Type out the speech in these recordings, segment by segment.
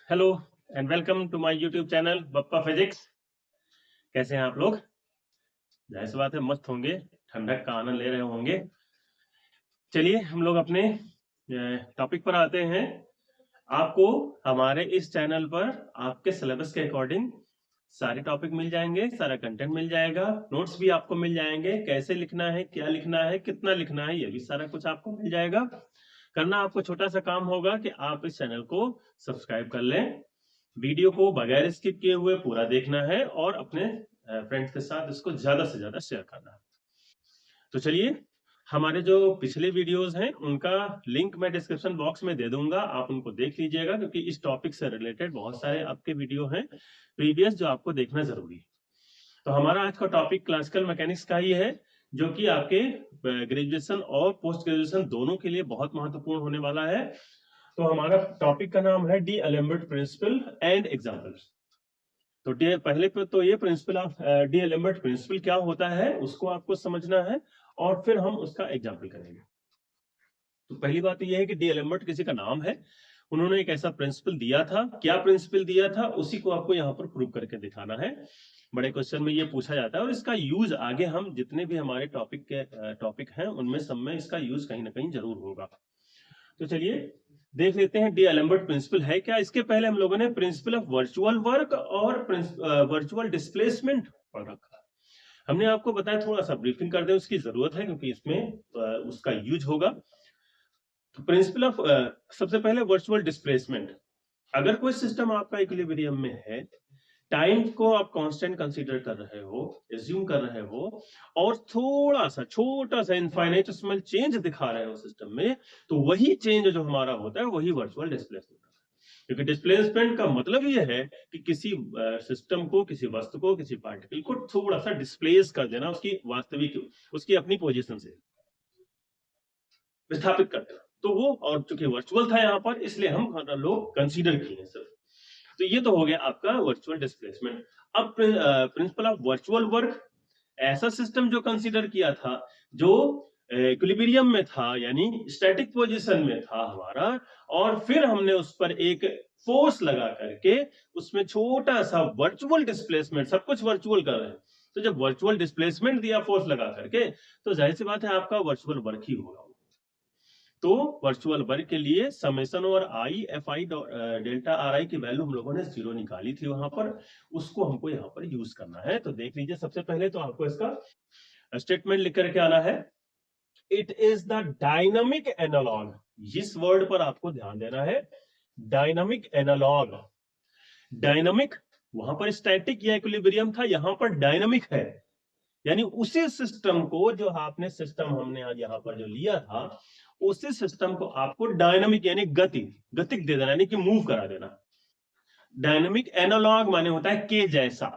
Hello and welcome to my YouTube channel Bappa Physics. कैसे हैं आप लोग? जाहिर सी बात है मस्त होंगे, ठंडक का आनंद ले रहे होंगे। चलिए हम लोग अपने टॉपिक पर आते हैं। आपको हमारे इस चैनल पर आपके सिलेबस के अकॉर्डिंग सारे टॉपिक मिल जाएंगे, सारा कंटेंट मिल जाएगा, नोट्स भी आपको मिल जाएंगे, कैसे लिखना है, क्या लिखना है, कितना लिखना है, ये भी सारा कुछ आपको मिल जाएगा। करना आपको छोटा सा काम होगा कि आप इस चैनल को सब्सक्राइब कर लें, वीडियो को बगैर स्किप किए हुए पूरा देखना है और अपने फ्रेंड्स के साथ इसको ज्यादा से ज्यादा शेयर करना है। तो चलिए, हमारे जो पिछले वीडियोस हैं उनका लिंक मैं डिस्क्रिप्शन बॉक्स में दे दूंगा, आप उनको देख लीजिएगा क्योंकि इस टॉपिक से रिलेटेड बहुत सारे आपके वीडियो हैं प्रीवियस जो आपको देखना जरूरी है। तो हमारा आज का टॉपिक क्लासिकल मैकेनिक्स का ही है, जो कि आपके ग्रेजुएशन और पोस्ट ग्रेजुएशन दोनों के लिए बहुत महत्वपूर्ण होने वाला है। तो हमारा टॉपिक का नाम है D Alembert principal and examples. तो पहले पे तो ये principle of D Alembert principal क्या होता है उसको आपको समझना है और फिर हम उसका एग्जाम्पल करेंगे। तो पहली बात तो ये है कि डी एलेम्बर्ट किसी का नाम है, उन्होंने एक ऐसा प्रिंसिपल दिया था। क्या प्रिंसिपल दिया था उसी को आपको यहाँ पर प्रूव करके दिखाना है। बड़े क्वेश्चन में ये पूछा जाता है और इसका यूज आगे हम जितने भी हमारे टॉपिक हैं उनमें सब में इसका यूज कहीं ना कहीं जरूर होगा। तो चलिए देख लेते हैं डी एलेम्बर्ट प्रिंसिपल है क्या। इसके पहले हम लोगों ने प्रिंसिपल ऑफ वर्चुअल वर्क और वर्चुअल डिस्प्लेसमेंट पढ़ रखा। हमने आपको बताया, थोड़ा सा ब्रीफिंग कर दे, उसकी जरूरत है क्योंकि इसमें उसका यूज होगा। तो प्रिंसिपल ऑफ सबसे पहले वर्चुअल डिस्प्लेसमेंट। अगर कोई सिस्टम आपका इक्विलिब्रियम में है, टाइम को आप कांस्टेंट कंसीडर कर रहे हो, एज्यूम कर रहे हो, और थोड़ा सा छोटा सा इनफाइनेटेसिमल चेंज दिखा रहे हो सिस्टम में, तो वही चेंज जो हमारा होता है वही वर्चुअल डिस्प्लेसमेंट है। क्योंकि डिस्प्लेसमेंट का मतलब ये है कि किसी सिस्टम को, किसी वस्तु को, किसी पार्टिकल को थोड़ा सा डिस्प्लेस कर देना, उसकी वास्तविक, उसकी अपनी पोजीशन से विस्थापित कर देना। तो वो, और चूंकि वर्चुअल था यहाँ पर, इसलिए हम लोग कंसीडर किए सिर्फ। तो ये तो हो गया आपका वर्चुअल डिस्प्लेसमेंट। अब प्रिंसिपल ऑफ वर्चुअल वर्क, ऐसा सिस्टम जो कंसीडर किया था जो इक्विलिब्रियम में था, यानी स्टैटिक पोजीशन में था हमारा, और फिर हमने उस पर एक फोर्स लगा करके उसमें छोटा सा वर्चुअल डिस्प्लेसमेंट, सब कुछ वर्चुअल कर रहे हैं, तो जब वर्चुअल डिस्प्लेसमेंट दिया फोर्स लगा करके, तो जाहिर सी बात है आपका वर्चुअल वर्क ही होगा। तो वर्चुअल वर्क के लिए समेशन और I F I delta R I की वैल्यू हम लोगों ने 0 निकाली थी वहां पर, उसको हमको यहाँ पर यूज करना है। तो देख लीजिए, सबसे पहले तो आपको इसका स्टेटमेंट लिख करके आना है। It is the dynamic analogue. इस वर्ड पर आपको ध्यान देना है, डायनामिक एनालॉग। डायनामिक, वहां पर स्टैटिक या इक्विलिब्रियम था, यहां पर डायनामिक है, यानी उसी सिस्टम को जो आपने सिस्टम हमने आज यहाँ पर जो लिया था, उसी सिस्टम को आपको डायनामिक यानी गतिक दे देना, यानी कि मूव करा देना। डायनामिक एनालॉग माने होता है के जैसा।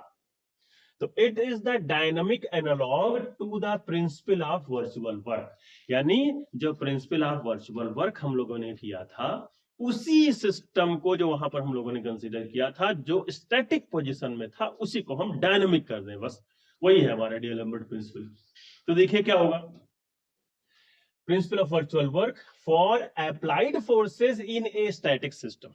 तो it is the dynamic analogue to the principle of virtual work, यानी जो प्रिंसिपल ऑफ वर्चुअल वर्क हम लोगों ने किया था, उसी सिस्टम को जो वहां पर हम लोगों ने कंसीडर किया था, जो स्टैटिक पोजीशन में था, उसी को हम डायनामिक कर दें, बस वही है हमारा डी एलेम्बर्ट प्रिंसिपल। तो देखिए क्या होगा। Principal of virtual work for applied forces in a static system.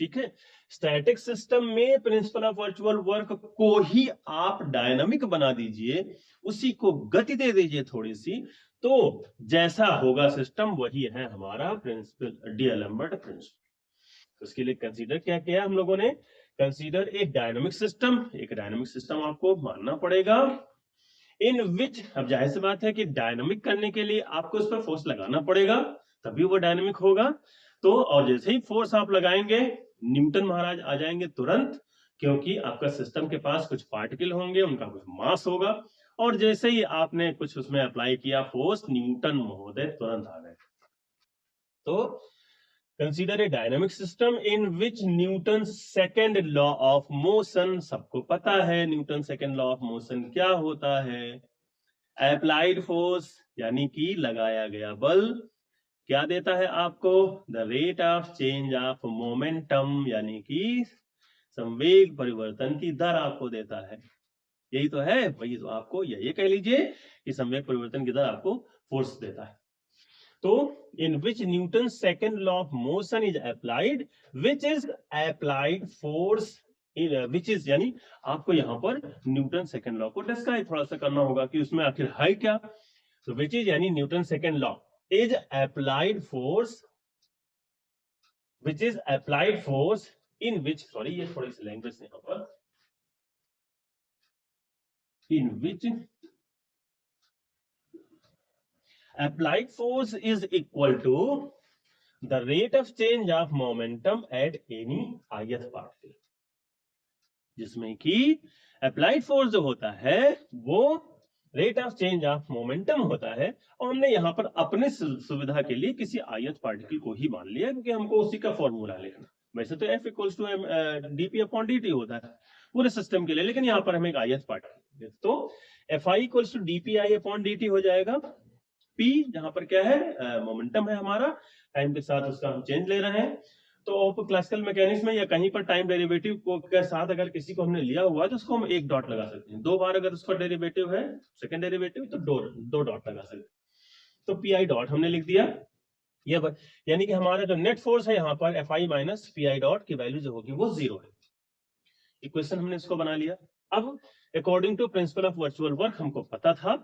ठीक है, स्टैटिक सिस्टम में प्रिंसिपल ऑफ वर्चुअल वर्क को ही आप डायनामिक बना दीजिए, उसी को गति दे दीजिए थोड़ी सी, तो जैसा होगा सिस्टम वही है हमारा प्रिंसिपल, डी एलेम्बर्ट प्रिंसिपल। उसके लिए कंसीडर क्या किया हम लोगों ने, कंसीडर एक डायनामिक सिस्टम। एक डायनामिक सिस्टम आपको मानना पड़ेगा, इन विच, अब जाहिर सी बात है कि डायनामिक करने के लिए आपको उस पर फोर्स लगाना पड़ेगा, तभी वो डायनामिक होगा। तो और जैसे ही फोर्स आप लगाएंगे, न्यूटन महाराज आ जाएंगे तुरंत, क्योंकि आपका सिस्टम के पास कुछ पार्टिकल होंगे, उनका कुछ मास होगा, और जैसे ही आपने कुछ उसमें अप्लाई किया फोर्स, न्यूटन महोदय तुरंत आ गए। तो consider a dynamic system in which Newton second law of motion, सबको पता है Newton second law of motion क्या होता है। अप्लाइड फोर्स यानी कि लगाया गया बल क्या देता है आपको, the rate of change of momentum, यानी कि संवेग परिवर्तन की दर आपको देता है। यही तो है, वही तो आपको, ये कह लीजिए कि संवेग परिवर्तन की दर आपको फोर्स देता है। तो in which Newton's second law of motion is applied, which is applied force which is, यानी आपको यहाँ पर न्यूटन सेकेंड लॉ को डिस्क्राइब थोड़ा सा करना होगा कि उसमें आखिर है क्या। तो विच इज यानी Newton second law is applied force, which is applied force in which, sorry ये थोड़ी सी लैंग्वेज यहाँ पर, in which applied force is equal to the rate of change of momentum at any ith particle, जिसमें कि applied force जो होता है वो rate of change of momentum होता है, और हमने यहाँ पर अपने सुविधा के लिए किसी ith पार्टिकल को ही मान लिया क्योंकि हमको उसी का फॉर्मूला लिखना। वैसे तो F equals to dp upon dt होता है पूरे सिस्टम के लिए, लेकिन यहाँ पर हमें एक ith पार्टिकल, तो Fi equals to dpi upon dt हो जाएगा। P यहाँ पर क्या है, मोमेंटम है हमारा, टाइम के साथ उसका हम चेंज ले रहे हैं। तो क्लासिकल मैकेनिक्स में या कहीं पर टाइम डेरिवेटिव को के साथ अगर किसी को हमने लिया हुआ है तो उसको हम एक डॉट लगा सकते हैं, दो बार अगर उसका डेरिवेटिव है सेकंड डेरिवेटिव तो दो डॉट लगा सकते हैं। तो पी आई डॉट हमने लिख दिया, ये यानी कि हमारा जो नेट फोर्स है यहाँ पर F I minus P I dot की वैल्यू जो होगी वो 0 है। इक्वेशन हमने इसको बना लिया। अब according to principle of virtual work हमको पता था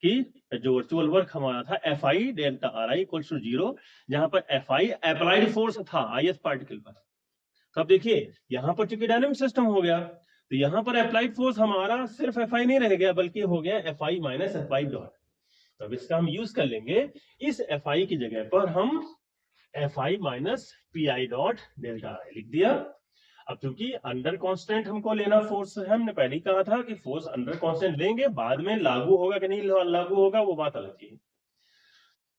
कि जो वर्चुअल वर्क हमारा था F I delta R I equal to 0, जहां पर एफ आई अप्लाइड फोर्स था ith पार्टिकल पर। तो अब देखिए यहाँ पर चूंकि डायनेमिक सिस्टम हो गया तो यहाँ पर अप्लाइड फोर्स हमारा सिर्फ एफ आई नहीं रह गया बल्कि हो गया F I minus F I dot. तो अब इसका हम यूज कर लेंगे, इस एफ आई की जगह पर हम F I minus P I dot delta R आई लिख दिया। अब क्योंकि अंडर कांस्टेंट हमको लेना फोर्स है, हमने पहले ही कहा था कि फोर्स अंडर कांस्टेंट लेंगे, बाद में लागू होगा कि नहीं लागू होगा वो बात अलग है।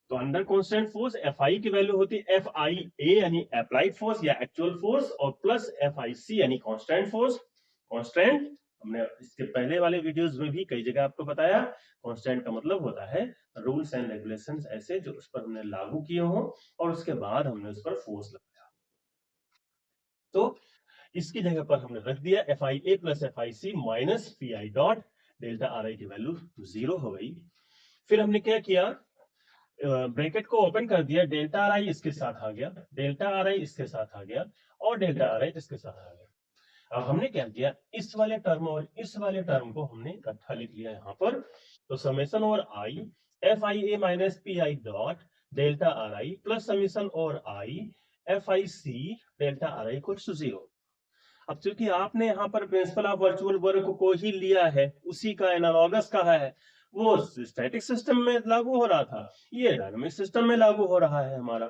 तो under constant force F I की वैल्यू होती है एफ आई ए यानी अप्लाइड फोर्स या एक्चुअल फोर्स, और प्लस एफ आई सी यानी कांस्टेंट फोर्स। कांस्टेंट हमने इसके पहले वाले वीडियोस में भी कई जगह आपको बताया, कांस्टेंट का मतलब होता है रूल्स एंड रेगुलेशंस ऐसे जो उस पर हमने लागू किए हो और उसके बाद हमने उस पर फोर्स लगाया। तो इसकी जगह पर हमने रख दिया F I A plus F I C minus P I dot delta R I की वैल्यू 0 हो गई। फिर हमने क्या किया, ब्रैकेट को ओपन कर दिया, डेल्टा आर आई इसके साथ आ गया, डेल्टा आर आई इसके साथ आ गया और डेल्टा आर आई इसके साथ आ गया। अब हमने क्या किया, इस वाले टर्म और इस वाले टर्म को हमने इकट्ठा लिख लिया यहाँ पर। तो समेशन और I F I A minus P I dot delta R I plus summation और I F I C delta R I equal to 0। अब चूंकि आपने यहाँ पर प्रिंसिपल ऑफ वर्चुअल वर्क को ही लिया है, उसी का एनालॉगस कहा है, वो स्टैटिक सिस्टम में लागू हो रहा था, ये डायनामिक सिस्टम में लागू हो रहा है हमारा।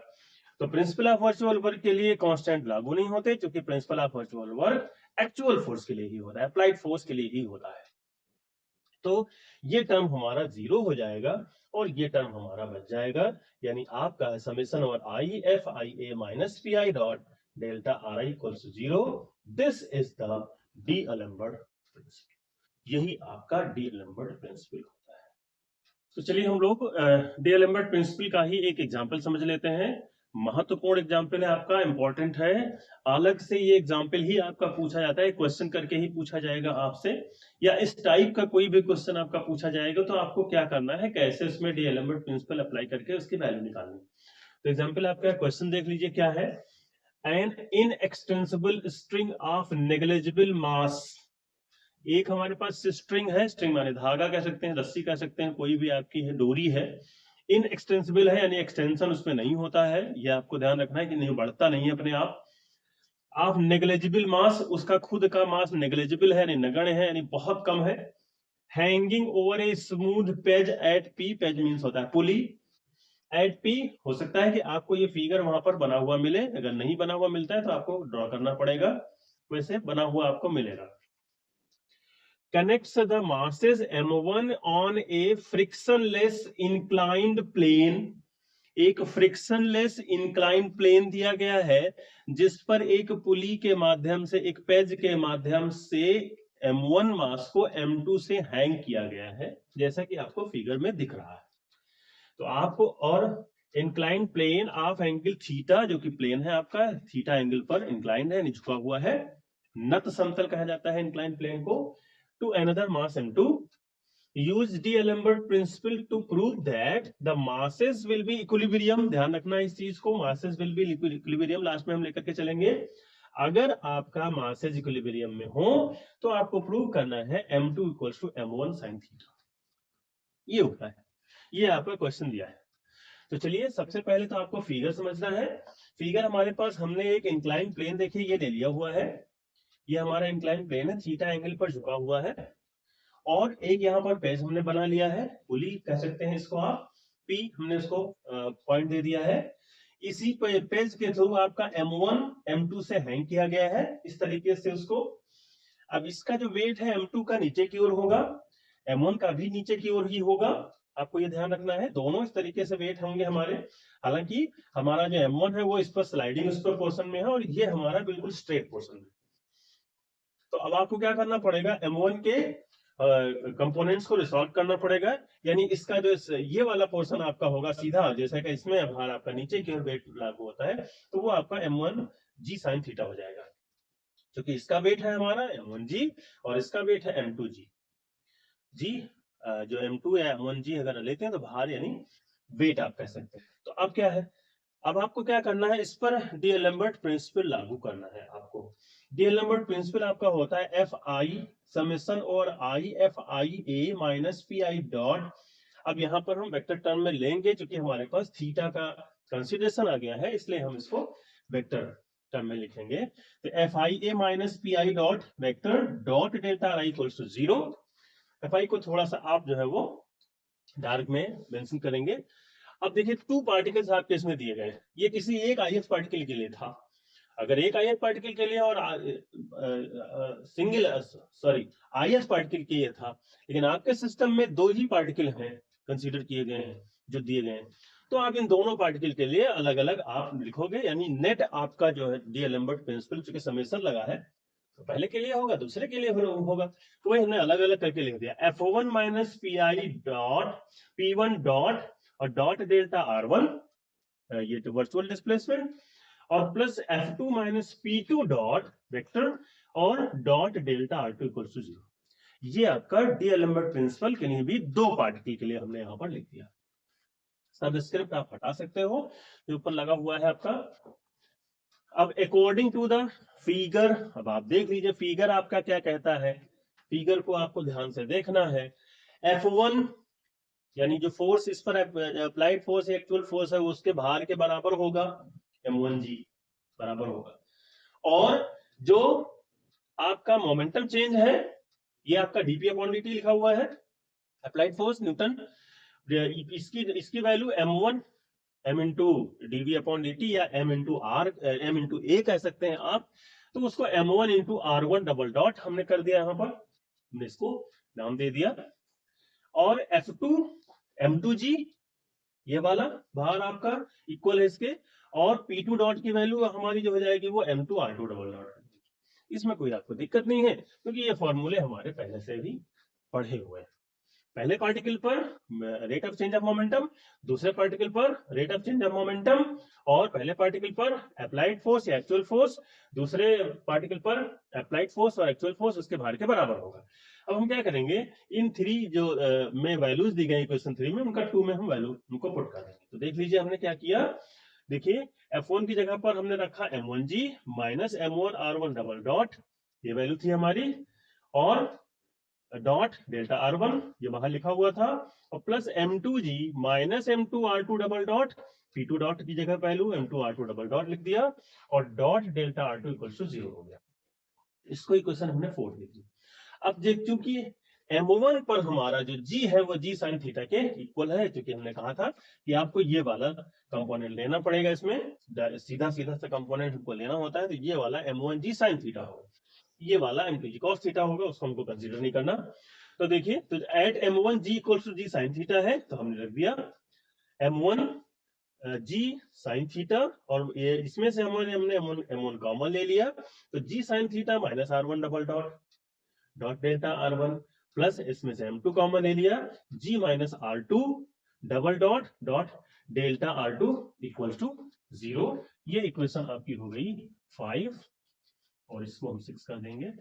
तो प्रिंसिपल ऑफ वर्चुअल वर्क के लिए कांस्टेंट लागू नहीं होते क्योंकि principal of virtual work actual force के लिए ही होता है, अप्लाइड फोर्स के लिए ही होता है। तो ये टर्म हमारा 0 हो जाएगा और ये टर्म हमारा बच जाएगा, यानी आपका समेशन और I F I A minus P I dot delta R I equals to 0। This is the d'Alembert principle, यही आपका डी-एलेम्बर्ट प्रिंसिपल होता है। तो चलिए हम लोग डी-एलेम्बर्ट प्रिंसिपल का ही एक एग्जांपल समझ लेते हैं। महत्वपूर्ण एग्जाम्पल है आपका, इंपॉर्टेंट है, अलग से ये एग्जाम्पल ही आपका पूछा जाता है, क्वेश्चन करके ही पूछा जाएगा आपसे, या इस टाइप का कोई भी क्वेश्चन आपका पूछा जाएगा तो आपको क्या करना है, कैसे उसमें डी-एलेम्बर्ट प्रिंसिपल अप्लाई करके उसकी वैल्यू निकालनी। तो एग्जाम्पल आपका क्वेश्चन देख लीजिए क्या है, an inextensible string of negligible mass. एक हमारे पास स्ट्रिंग है, स्ट्रिंग माने धागा कह सकते हैं, रस्सी कह सकते हैं, कोई भी आपकी है डोरी है, इनएक्सटेंसिबल है यानी एक्सटेंशन उसमें नहीं होता है, यह आपको ध्यान रखना है कि नहीं बढ़ता नहीं है अपने आप। ऑफ नेग्लिजिबल मास, उसका खुद का मास नेग्लिजिबल है यानी नगण्य है यानी बहुत कम है। Hanging over a smooth page eight P, page means होता है पुली, एट पी हो सकता है कि आपको ये फिगर वहां पर बना हुआ मिले, अगर नहीं बना हुआ मिलता है तो आपको ड्रॉ करना पड़ेगा, वैसे बना हुआ आपको मिलेगा। connects the masses m1 on a frictionless inclined plane, एक फ्रिक्शनलेस इंक्लाइंड प्लेन दिया गया है जिस पर एक पुली के माध्यम से, एक पेज के माध्यम से m1 मास को m2 से हैंग किया गया है, जैसा कि आपको फिगर में दिख रहा है। तो आपको, और inclined plane of angle theta, जो कि प्लेन है आपका थीटा एंगल पर इंक्लाइंड है, झुका हुआ है, नत समतल कहा जाता है इंक्लाइंड प्लेन को, to another mass m2, use D'Alembert principle to prove that the masses will be equilibrium. ध्यान रखना इस चीज को, masses will be equilibrium last में हम लेकर के चलेंगे। अगर आपका मासेस इक्विलिब्रियम में हो तो आपको प्रूव करना है m2 equals to m1 sin theta. ये होता है, ये आपका क्वेश्चन दिया है। तो चलिए सबसे पहले तो आपको फिगर समझना है। फिगर हमारे पास, हमने एक इंक्लाइन प्लेन देखिए ये ले लिया हुआ है, ये हमारा इंक्लाइन प्लेन है, थीटा एंगल पर झुका हुआ है, और एक यहाँ पर पेज हमने बना लिया है, पुली कह सकते हैं इसको आप, पी हमने उसको पॉइंट दे दिया है। इसी पेज के थ्रू आपका m1 m2 से हैंग किया गया है इस तरीके से उसको। अब इसका जो वेट है m2 का नीचे की ओर होगा, m1 का भी नीचे की ओर ही होगा, आपको ये ध्यान रखना है, दोनों इस तरीके से वेट होंगे हमारे। हालांकि हमारा जो m1 है वो इस पर स्लाइडिंग उस पर पोर्शन में है, और ये हमारा बिल्कुल स्ट्रेट पोर्शन है। तो अब आपको क्या करना पड़ेगा, m1 के कंपोनेंट्स को रिसॉल्व करना पड़ेगा, यानी इसका जो ये वाला पोर्शन आपका होगा सीधा, जैसा कि इसमें भार आपका नीचे की ओर वेट लागू होता है, तो वो आपका m1 g sin थीटा हो जाएगा, क्योंकि इसका वेट है हमारा m1 g और इसका वेट है m2 g। जी जो m2 या m1 g अगर लेते हैं तो भार यानी वेट आप कह सकते हैं। तो अब क्या है, अब आपको क्या करना है, इस पर D'Alembert प्रिंसिपल लागू करना है आपको। D'Alembert प्रिंसिपल आपका होता है एफ आई समेशन और I F I A minus P I dot. अब यहाँ पर हम वेक्टर टर्म में लेंगे, क्योंकि हमारे पास थीटा का कंसिडरेशन आ गया है, इसलिए हम इसको वेक्टर टर्म में लिखेंगे। तो F I A minus P I dot vector dot delta I equals to 0। F I को थोड़ा सा आप जो है वो डार्क में मेंशन करेंगे। अब देखिए टू पार्टिकल्स आपके इसमें दिए गए, ये किसी एक आईएफ पार्टिकल के लिए था। अगर एक आईएफ पार्टिकल के लिए और सिंगल आईएफ पार्टिकल के लिए था, लेकिन आपके सिस्टम में दो ही पार्टिकल हैं कंसीडर किए गए हैं जो दिए गए हैं, तो आप इन दोनों पार्टिकल के लिए अलग अलग आप लिखोगे, यानी नेट आपका जो है D'Alembert प्रिंसिपल चूंकि समेशन लगा है, तो पहले के लिए होगा दूसरे के लिए होगा, तो वही हमने अलग अलग करके लिख दिया, F1 minus P I dot P1 dot और डॉट डेल्टा R1, ये तो वर्चुअल डिस्प्लेसमेंट, और plus F2 minus P2 dot vector और dot delta R2 equal to 0। ये आपका D'Alembert प्रिंसिपल के लिए भी दो पार्टिकल के लिए हमने यहां पर लिख दिया। सबस्क्रिप्ट आप हटा सकते हो, जो ऊपर लगा हुआ है आपका। अब अकॉर्डिंग टू द फिगर, अब आप देख लीजिए फिगर आपका क्या कहता है, फिगर को आपको ध्यान से देखना है। F1 यानी जो फोर्स इस पर अप्लाइड फोर्स एक्चुअल फोर्स है उसके भार के बराबर होगा, m1g बराबर होगा, और जो आपका मोमेंटम चेंज है ये आपका dp अपॉन dt लिखा हुआ है, अप्लाइड फोर्स न्यूटन, इसकी value m1 m into dv upon dt या m इंटू a कह सकते हैं आप, तो उसको m1 into r1 double dot हमने कर दिया, यहां पर हमने इसको नाम दे दिया, और F2 m2g ये वाला भार आपका इक्वल है इसके, और P2 डॉट की वैल्यू हमारी जो हो जाएगी वो m2 r2 डबल डॉट। इसमें कोई आपको दिक्कत नहीं है, क्योंकि ये फॉर्मूले हमारे पहले से भी पढ़े हुए हैं। पहले पार्टिकल पर rate of change of momentum, दूसरे पार्टिकल पर rate of change of momentum, और पहले पार्टिकल पर अप्लाइड फोर्स या एक्चुअल फोर्स, दूसरे पार्टिकल पर अप्लाइड फोर्स और एक्चुअल फोर्स उसके भार के बराबर होगा। अब हम क्या करेंगे, इन थ्री जो में वैल्यूज दी गई क्वेश्चन 3 में, उनका 2 में हम वैल्यू उनको पुट कर देंगे। तो देख लीजिए हमने क्या किया, देखिए F1 की जगह पर हमने रखा m1g minus m1 r1 double dot, ये वैल्यू थी हमारी, और डॉट डेल्टा R1 ये बाहर लिखा हुआ था, और plus m2g minus m2 r2 double dot, P2 dot की जगह value m2 r2 double dot लिख दिया, और dot delta R2 equal to 0 हो गया। इसको इक्वेशन हमने 4 लिख दी। अब क्योंकि m1 पर हमारा जो g है वो g sin थीटा के इक्वल है, क्योंकि हमने कहा था कि आपको ये वाला कंपोनेंट लेना पड़ेगा, इसमें सीधा सीधा सा कंपोनेंट हमको लेना होता है, तो ये वाला m1g sin थीटा होगा, ये वाला m2g cos थीटा होगा, उसको हमको कंसीडर नहीं करना। तो देखिए, तो at m1g equals to g sin theta है, तो हमने रख दिया m1 g sin थीटा, और ये इसमें से हमने m1 कॉमन ले लिया, तो g sin theta minus r1 double dot dot delta R1, plus इसमें से m2 कॉमन ले लिया, g minus r2 double dot dot delta R2 equal to 0। ये इक्वेशन आपकी हो गई 5, और इसको हम 6 कर देंगे।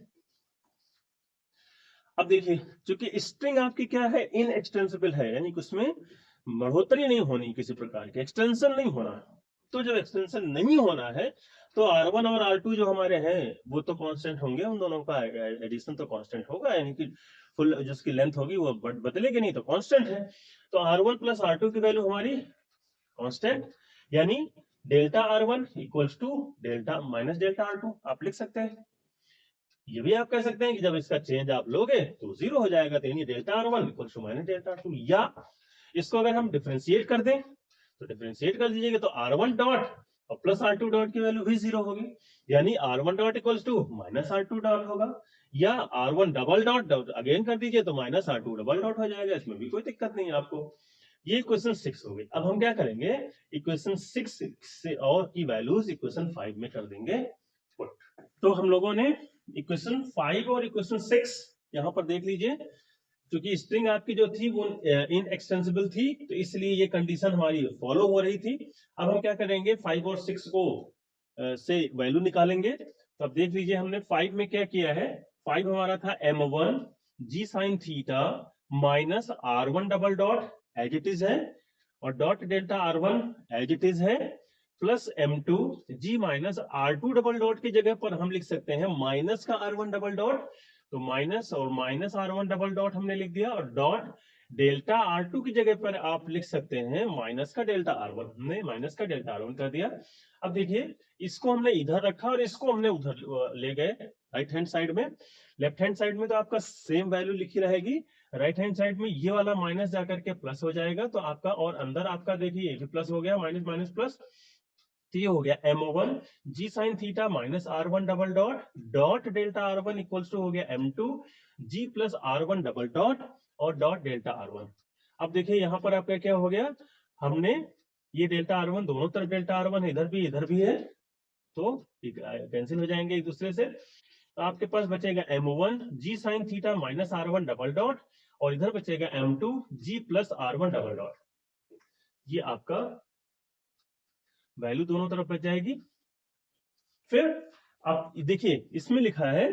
अब देखिए, चूंकि स्ट्रिंग आपकी क्या है, इनएक्सटेंसिबल है, यानी कि उसमें बढ़ोतरी नहीं होनी, किसी प्रकार की एक्सटेंशन नहीं होना। तो जब एक्सटेंशन नहीं होना है तो R1 और R2 जो हमारे हैं वो तो कांस्टेंट होंगे, उन दोनों का एडिशन तो कांस्टेंट होगा, यानी कि फुल जिसकी लेंथ होगी वो बदलेगी नहीं, तो कांस्टेंट है। तो R1 प्लस R2 की वैल्यू हमारी कांस्टेंट, यानी delta R1 equals to delta minus delta R2 आप लिख सकते हैं। ये भी आप कह सकते हैं कि जब इसका चेंज आप लोगे तो 0 हो जाएगा, तो यानी delta R1 equals to minus delta R2। या इसको अगर हम डिफरेंशिएट कर दें तो डिफरेंशिएट कर दीजिएगा तो R1 डॉट और प्लस R2 डॉट की वैल्यू भी 0 होगी, यानी R1 dot equals to minus R2 dot होगा। या R1 डबल डॉट अगेन कर दीजिए तो माइनस R2 डबल डॉट हो जाएगा, इसमें भी कोई दिक्कत नहीं है आपको। ये इक्वेशन 6 हो गई। अब हम क्या करेंगे, इक्वेशन 6 से और की वैल्यूज इक्वेशन 5 में कर देंगे पुट। तो हम लोगों ने इक्वेशन 5 और इक्वेशन 6 यहां पर देख लीजिए, क्योंकि स्ट्रिंग आपकी जो थी वो इनएक्सटेंसिबल थी, तो इसलिए ये कंडीशन हमारी फॉलो हो रही थी। अब हम क्या करेंगे, 5 और 6 को से वैल्यू निकालेंगे। तो अब देख लीजिए हमने 5 में क्या किया है, 5 हमारा था m1 g sin theta minus r1 double dot as it is है, और dot delta r1 as it is है, plus m2 g minus r2 double dot की जगह पर हम लिख सकते हैं माइनस का r1 डबल डॉट, तो माइनस और माइनस R1 डबल डॉट हमने लिख दिया, और डॉट डेल्टा R2 की जगह पर आप लिख सकते हैं माइनस का डेल्टा R1, हमने माइनस का डेल्टा R1 कर दिया। अब देखिए, इसको हमने इधर रखा और इसको हमने उधर ले गए राइट हैंड साइड में। लेफ्ट हैंड साइड में तो आपका सेम वैल्यू लिखी रहेगी, राइट हैंड साइड में ये वाला माइनस जाकर के प्लस हो जाएगा, तो आपका और अंदर आपका देखिए ये भी प्लस हो गया, माइनस माइनस प्लस, तो ये हो गया m1 g sin theta minus r1 double dot dot delta r1 equals to हो गया m2 g plus r1 double dot और डॉट डेल्टा r1। अब देखिए यहां पर आपका क्या हो गया, हमने ये डेल्टा r1 दोनों तरफ डेल्टा r1 है, इधर भी है, तो कैंसिल हो जाएंगे एक दूसरे से। तो आपके पास बचेगा m1 g sin theta minus r1 double dot, और इधर बचेगा m2 g plus r1 double dot. ये आपका वैल्यू दोनों तरफ बच जाएगी। फिर आप देखिए इसमें लिखा है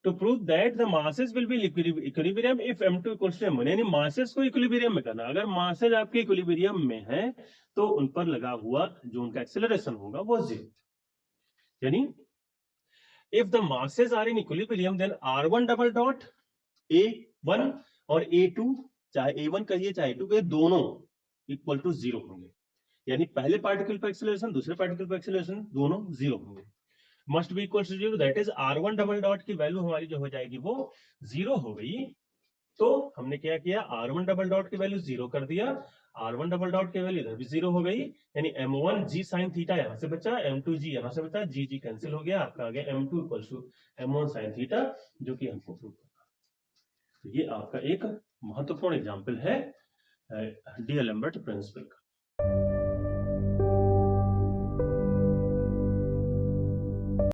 to prove that the masses will be equilibrium if m2 equals to m1, यानी मासेस को इक्विलिब्रियम में करना। अगर मासेस आपके इक्विलिब्रियम में है तो उन पर लगा हुआ जो उनका एक्सेलरेशन होगा वो 0, यानी if the masses are in equilibrium then r1 double dot a1 और a2, चाहे a1 कहिए चाहे a2 कहिए, दोनों इक्वल टू 0 होंगे, यानी पहले पार्टिकल पर एक्सेलरेशन दूसरे पार्टिकल पर एक्सेलरेशन दोनों 0 होंगे, must be equal to 0, that is R1 double dot की वैल्यू हमारी जो हो जाएगी वो 0 हो गई। तो हमने क्या किया, R1 डबल डॉट की वैल्यू 0 कर दिया, R1 डबल डॉट की वैल्यू इधर भी 0 हो गई, यानी m1 g sin थीटा यहां से बचा, m2 g यहां से बचा, g g कैंसिल हो गया, आपका आ गया m2 equal to m1 sin theta, जो कि हमको प्रूव करना। तो ये आपका एक महत्वपूर्ण एग्जांपल है डीएलेम्बर्ट प्रिंसिपल का।